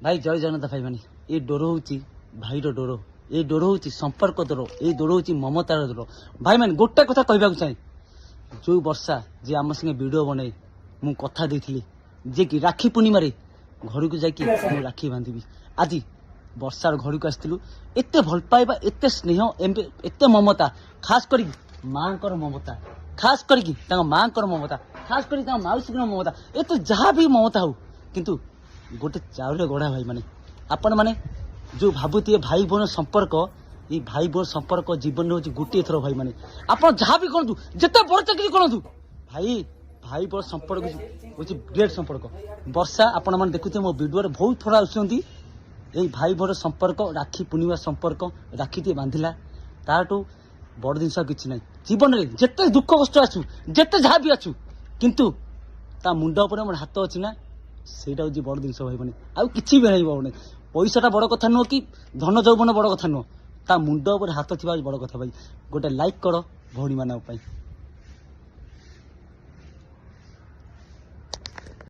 भाई जय जगन्नाथ भाई मानी ये डोर हूँ भाई डोर ये डोर हूँ संपर्क डोर ये डोर हूँ ममतार डोर भाई मैंने गोटे कथा कहवाक चाहे जो वर्षा जी आम संगे वीडियो बने मु कथा देती जे कि राखी पूर्णिम घर को जाकि राखी बांधि आज वर्षार घर को आसलु एत भल पाइबा एत स्नेह एत ममता खास कर माँ ममता खास कर माँ ममता खास कर माउसी ममता एत जहाँ भी ममता हो किंतु गोटे चाउल गढ़ा भाई माने आपण माने जो भावुए भाई बहन संपर्क ये भाई बहन संपर्क जीवन में गोटे थर भाई माने आप जहाँ भी करूँ जिते बड़ चाकरी करूँ भाई भाई बड़ संपर्क हूँ ग्रेट संपर्क वर्षा आपण मैंने देखुए मो वीडियो बहुत थोड़ा आसुँच भाई बहन संपर्क राखी पूर्णिमा संपर्क राखी टे बांधिला ताठू बड़ जिन किसी ना जीवन में जिते दुख कष्ट आसू जिते जहाँ भी आसू किंतु ता मुंड उपर मोर हाथ अच्छी ना ସେଇଟା ହଉଛି ବଡ଼ ଜିନିଷ ଭାଇ ମାନେ ଆଉ କିଛି ବି ନାହିଁ ଭାଇ ପଇସାଟା ବଡ଼ କଥା ନୁହଁ କି ଧନ ଯୌବନ ବଡ଼ କଥା ନୁହଁ ତା ମୁଣ୍ଡ ଉପରେ ହାତ ଥିବା ବଡ଼ କଥା ଭାଇ ଗୋଟେ ଲାଇକ୍ କର ଭଉଣୀ ମାନଙ୍କ ପାଇଁ।